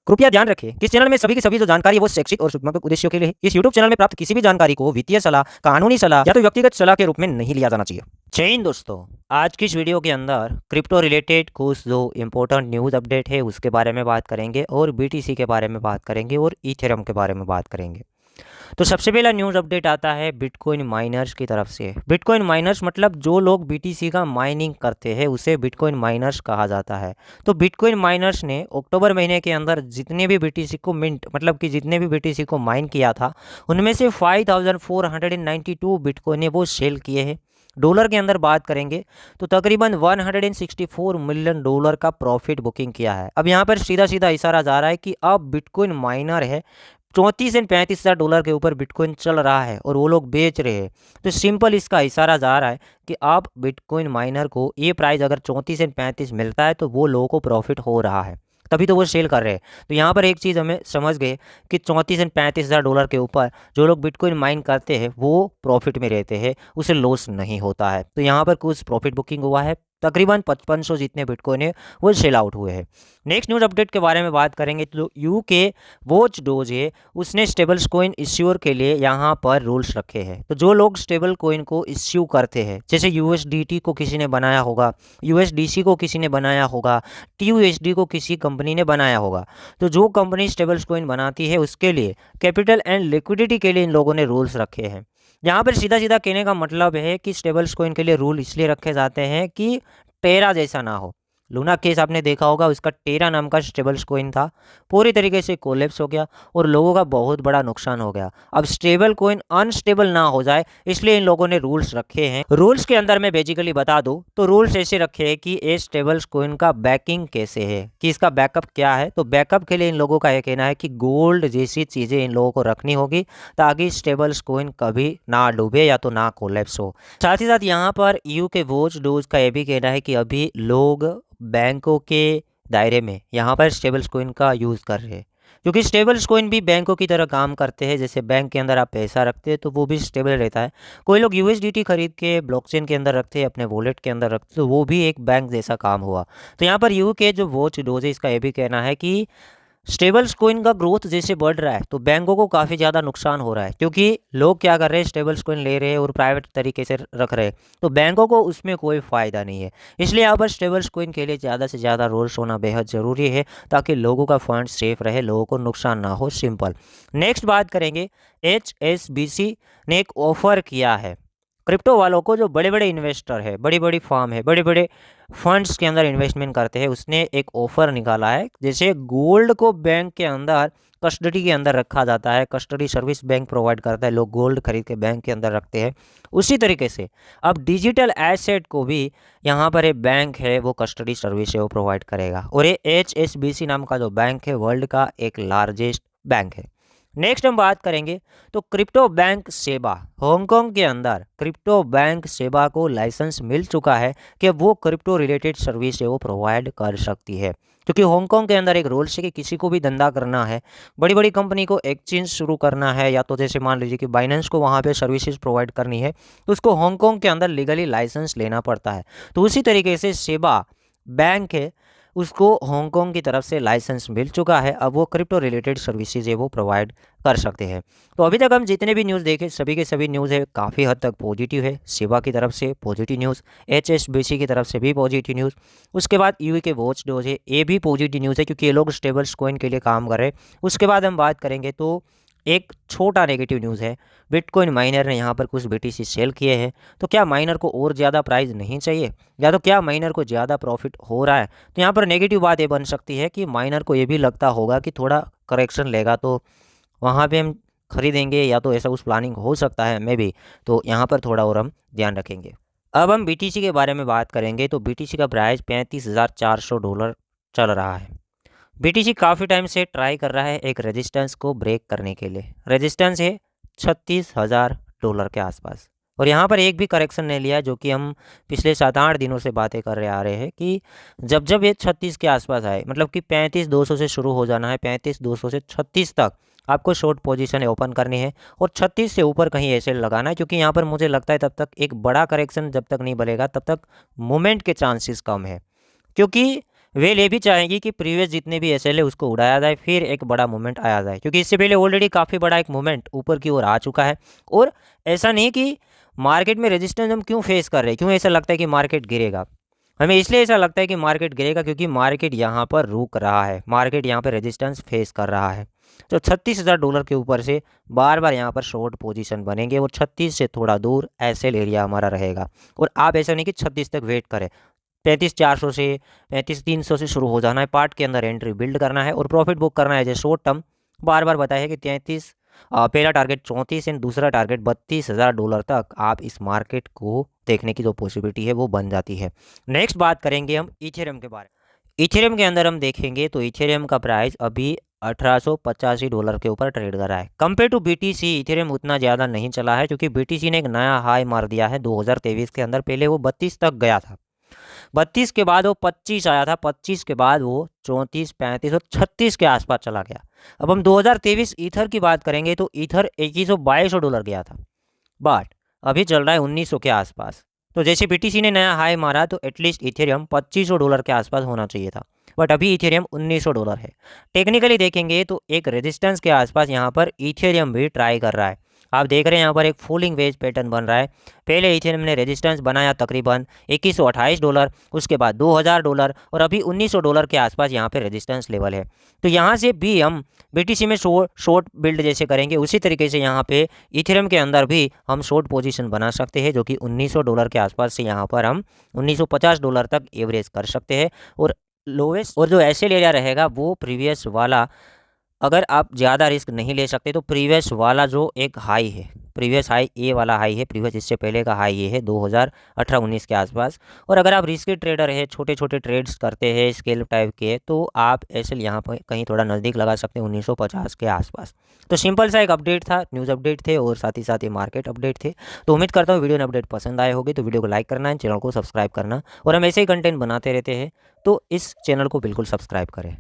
कृपया ध्यान रखें कि इस चैनल में सभी की सभी जो जानकारी है वो शैक्षिक और सूचनात्मक उद्देश्यों के लिए है। इस यूट्यूब चैनल में प्राप्त किसी भी जानकारी को वित्तीय सलाह, कानूनी सलाह या तो व्यक्तिगत सलाह के रूप में नहीं लिया जाना चाहिए। जय हिंद दोस्तों, आज की इस वीडियो के अंदर क्रिप्टो रिलेटेड कुछ जो इंपॉर्टेंट न्यूज़ अपडेट है उसके बारे में बात करेंगे और बीटीसी के बारे में बात करेंगे और इथेरियम के बारे में बात करेंगे। तो सबसे पहला न्यूज़ अपडेट आता है बिटकॉइन माइनर्स की तरफ से। बिटकॉइन माइनर्स मतलब जो लोग बीटीसी का माइनिंग करते हैं उसे बिटकॉइन माइनर्स कहा जाता है। तो बिटकॉइन माइनर्स ने अक्टूबर महीने के अंदर जितने भी बीटीसी को मिंट मतलब कि जितने भी बीटीसी को माइन किया था उनमें से 5492 बिटकॉइन ने वो सेल किए हैं। डॉलर के अंदर बात करेंगे तो तकरीबन 164 मिलियन डॉलर का प्रॉफिट बुकिंग किया है। अब यहाँ पर सीधा सीधा इशारा जा रहा है कि अब बिटकॉइन माइनर है 34 से 35 हज़ार डॉलर के ऊपर बिटकॉइन चल रहा है और वो लोग बेच रहे हैं। तो सिंपल इसका इशारा जा रहा है कि अब बिटकॉइन माइनर को ये प्राइस अगर 34 से 35 मिलता है तो वो लोगों को प्रॉफिट हो रहा है, तभी तो वो सेल कर रहे हैं। तो यहाँ पर एक चीज़ हमें समझ गए कि 34 से 35 हज़ार डॉलर के ऊपर जो लोग बिटकॉइन माइन करते हैं वो प्रॉफिट में रहते हैं, उसे लॉस नहीं होता है। तो यहाँ पर कुछ प्रॉफिट बुकिंग हुआ है, तकरीबन 5500 जितने बिटकॉइन है वो सेल आउट हुए हैं। नेक्स्ट न्यूज़ अपडेट के बारे में बात करेंगे तो यूके वॉच डोज है उसने स्टेबल कॉइन इश्यूर के लिए यहाँ पर रूल्स रखे हैं। तो जो लोग स्टेबल कॉइन को इश्यू करते हैं, जैसे यूएसडीटी को किसी ने बनाया होगा, यूएसडीसी को किसी ने बनाया होगा, टीयूएसडी को किसी कंपनी ने बनाया होगा, तो जो कंपनी स्टेबल कॉइन बनाती है उसके लिए कैपिटल एंड लिक्विडिटी के लिए इन लोगों ने रूल्स रखे हैं। यहाँ पर सीधा सीधा कहने का मतलब है कि स्टेबल कॉइन के लिए रूल इसलिए रखे जाते हैं कि टेरा जैसा ना हो। लूना केस आपने देखा होगा, उसका टेरा नाम का स्टेबल कॉइन था, पूरी तरीके से कोलैप्स हो गया और लोगों का बहुत बड़ा नुकसान हो गया। अब स्टेबल कॉइन अनस्टेबल ना हो जाए इसलिए इन लोगों ने रूल्स रखे हैं। रूल्स के अंदर मैं बेसिकली बता दूं तो रूल्स ऐसे रखे हैं कि ये स्टेबल कॉइन का बैकिंग कैसे है, कि इसका बैकअप क्या है। तो बैकअप के लिए इन लोगों का यह कहना है कि गोल्ड जैसी चीज़ें इन लोगों को रखनी होगी ताकि स्टेबल कॉइन कभी ना डूबे या तो ना कोलैप्स हो। साथ ही साथ यहाँ पर ईयू के वॉच डोज का यह भी कहना है कि अभी लोग बैंकों के दायरे में यहाँ पर स्टेबल कॉइन का यूज़ कर रहे हैं, क्योंकि स्टेबल कॉइन भी बैंकों की तरह काम करते हैं। जैसे बैंक के अंदर आप पैसा रखते हैं तो वो भी स्टेबल रहता है। कोई लोग यूएसडीटी खरीद के ब्लॉकचेन के अंदर रखते हैं, अपने वॉलेट के अंदर रखते हैं, तो वो भी एक बैंक जैसा काम हुआ। तो यहाँ पर यू के जो वॉच डोज है इसका ये भी कहना है कि स्टेबल कॉइन का ग्रोथ जैसे बढ़ रहा है तो बैंकों को काफ़ी ज़्यादा नुकसान हो रहा है, क्योंकि लोग क्या कर रहे हैं, स्टेबल कॉइन ले रहे हैं और प्राइवेट तरीके से रख रहे हैं, तो बैंकों को उसमें कोई फ़ायदा नहीं है। इसलिए यहाँ पर स्टेबल कॉइन के लिए ज़्यादा से ज़्यादा रूल्स होना बेहद ज़रूरी है ताकि लोगों का फंड सेफ रहे, लोगों को नुकसान ना हो। सिंपल। नेक्स्ट बात करेंगे, HSBC ने एक ऑफ़र किया है क्रिप्टो वालों को, जो बड़े बड़े इन्वेस्टर है, बड़ी बड़ी फर्म है, बड़े बड़े फंड्स के अंदर इन्वेस्टमेंट करते हैं, उसने एक ऑफ़र निकाला है। जैसे गोल्ड को बैंक के अंदर कस्टडी के अंदर रखा जाता है, कस्टडी सर्विस बैंक प्रोवाइड करता है, लोग गोल्ड खरीद के बैंक के अंदर रखते हैं, उसी तरीके से अब डिजिटल एसेट को भी यहाँ पर एक बैंक है वो कस्टडी सर्विस है वो प्रोवाइड करेगा। और ये HSBC नाम का जो बैंक है वर्ल्ड का एक लार्जेस्ट बैंक है। नेक्स्ट हम बात करेंगे तो क्रिप्टो बैंक सेबा, हांगकांग के अंदर क्रिप्टो बैंक सेबा को लाइसेंस मिल चुका है कि वो क्रिप्टो रिलेटेड सर्विस है वो प्रोवाइड कर सकती है। क्योंकि हांगकांग के अंदर एक रूल्स है कि किसी को भी धंधा करना है, बड़ी बड़ी कंपनी को एक्सचेंज शुरू करना है, या तो जैसे मान लीजिए कि बाइनेंस को वहाँ पे सर्विसेज प्रोवाइड करनी है तो उसको हांगकांग के अंदर लीगली लाइसेंस लेना पड़ता है। तो उसी तरीके से सेबा बैंक है उसको हांगकांग की तरफ से लाइसेंस मिल चुका है, अब वो क्रिप्टो रिलेटेड सर्विसेज है वो प्रोवाइड कर सकते हैं। तो अभी तक हम जितने भी न्यूज़ देखे सभी के सभी न्यूज़ है काफ़ी हद तक पॉजिटिव है। सेवा की तरफ से पॉजिटिव न्यूज़, HSBC की तरफ से भी पॉजिटिव न्यूज़, उसके बाद यूए के वॉच डोज है ये भी पॉजिटिव न्यूज़ है क्योंकि ये लोग स्टेबल कॉइन के लिए काम कर रहे हैं। उसके बाद हम बात करेंगे तो एक छोटा नेगेटिव न्यूज़ है, बिटकॉइन माइनर ने यहाँ पर कुछ बीटीसी सेल किए हैं। तो क्या माइनर को और ज़्यादा प्राइस नहीं चाहिए, या तो क्या माइनर को ज़्यादा प्रॉफिट हो रहा है? तो यहाँ पर नेगेटिव बात ये बन सकती है कि माइनर को ये भी लगता होगा कि थोड़ा करेक्शन लेगा तो वहाँ पे हम खरीदेंगे, या तो ऐसा कुछ प्लानिंग हो सकता है मे भी। तो यहाँ पर थोड़ा और हम ध्यान रखेंगे। अब हम बीटीसी के बारे में बात करेंगे तो बीटीसी का प्राइस $35,400 चल रहा है। बीटीसी काफ़ी टाइम से ट्राई कर रहा है एक रेजिस्टेंस को ब्रेक करने के लिए। रेजिस्टेंस है $36,000 के आसपास, और यहाँ पर एक भी करेक्शन नहीं लिया, जो कि हम पिछले 7-8 दिनों से बातें कर रहे आ रहे हैं कि जब जब ये 36 के आसपास आए, मतलब कि 35,200 से शुरू हो जाना है, 35,200 से 36 तक आपको शॉर्ट पोजीशन ओपन करनी है और 36 से ऊपर कहीं ऐसे लगाना है, क्योंकि यहाँ पर मुझे लगता है तब तक एक बड़ा करेक्शन जब तक नहीं बनेगा तब तक मूवमेंट के चांसेस कम है। क्योंकि वे ये भी चाहेंगी कि प्रीवियस जितने भी एसएल है उसको उड़ाया जाए, फिर एक बड़ा मूवमेंट आया जाए, क्योंकि इससे पहले ऑलरेडी काफ़ी बड़ा एक मूवमेंट ऊपर की ओर आ चुका है। और ऐसा नहीं कि मार्केट में रेजिस्टेंस हम क्यों फेस कर रहे हैं, क्यों ऐसा लगता है कि मार्केट गिरेगा। हमें इसलिए ऐसा लगता है कि मार्केट गिरेगा क्योंकि मार्केट यहाँ पर रुक रहा है, मार्केट यहाँ पर रेजिस्टेंस फेस कर रहा है। तो $36,000 के ऊपर से बार बार यहाँ पर शॉर्ट पोजीशन बनेंगे और 36 से थोड़ा दूर एसएल एरिया हमारा रहेगा। और आप ऐसा नहीं कि 36 तक वेट करें, 35,400 से 35,300 से शुरू हो जाना है, पार्ट के अंदर एंट्री बिल्ड करना है और प्रॉफिट बुक करना है एज ए शॉर्ट टर्म। बार बार बताया है कि 33 पहला टारगेट 34 एंड दूसरा टारगेट $32,000 तक आप इस मार्केट को देखने की जो पॉसिबिलिटी है वो बन जाती है। नेक्स्ट बात करेंगे हम इथेरियम के बारे में। इथेरियम के अंदर हम देखेंगे तो इथेरियम का प्राइस अभी $1885 के ऊपर ट्रेड कर रहा है। कंपेयर टू बीटीसी इथेरियम उतना ज़्यादा नहीं चला है, क्योंकि बीटीसी ने एक नया हाई मार दिया है 2023 के अंदर। पहले वो 32 तक गया था, 32 के बाद वो 25 आया था, 25 के बाद वो 34, 35 और 36 के आसपास चला गया। अब हम 2023 ईथर की बात करेंगे तो ईथर $2100 गया था, बट अभी चल रहा है 1900 के आसपास। तो जैसे बीटीसी ने नया हाई मारा तो एटलीस्ट इथेरियम $2500 के आसपास होना चाहिए था, बट अभी इथेरियम $1900 है। टेक्निकली देखेंगे तो एक रेजिस्टेंस के आसपास यहाँ पर इथेरियम भी ट्राई कर रहा है। आप देख रहे हैं यहाँ पर एक फॉलिंग वेज पैटर्न बन रहा है। पहले इथेरियम ने रेजिस्टेंस बनाया तकरीबन $2128, उसके बाद $2000 और अभी $1900 के आसपास यहाँ पे रेजिस्टेंस लेवल है। तो यहाँ से भी हम बीटीसी में शॉर्ट बिल्ड जैसे करेंगे उसी तरीके से यहाँ पे इथेरियम के अंदर भी हम शॉर्ट पोजीशन बना सकते हैं, जो कि $1900 के आसपास से यहाँ पर हम $1950 तक एवरेज कर सकते हैं। और लोवेस्ट और जो एसएल एरिया रहेगा वो प्रीवियस वाला, अगर आप ज़्यादा रिस्क नहीं ले सकते तो प्रीवियस वाला जो एक हाई है, प्रीवियस हाई ए वाला हाई है, प्रीवियस इससे पहले का हाई ये है 2018-19 के आसपास। और अगर आप रिस्की ट्रेडर है, छोटे छोटे ट्रेड्स करते हैं स्केल टाइप के, तो आप एसएल यहाँ पर कहीं थोड़ा नज़दीक लगा सकते हैं 1950 के आसपास। तो सिंपल सा एक अपडेट था, न्यूज़ अपडेट थे और साथ ही साथ ये मार्केट अपडेट थे। तो उम्मीद करता हूँ वीडियो में अपडेट पसंद आए होगी, तो वीडियो को लाइक करना है, चैनल को सब्सक्राइब करना, और हम ऐसे ही कंटेंट बनाते रहते हैं, तो इस चैनल को बिल्कुल सब्सक्राइब करें।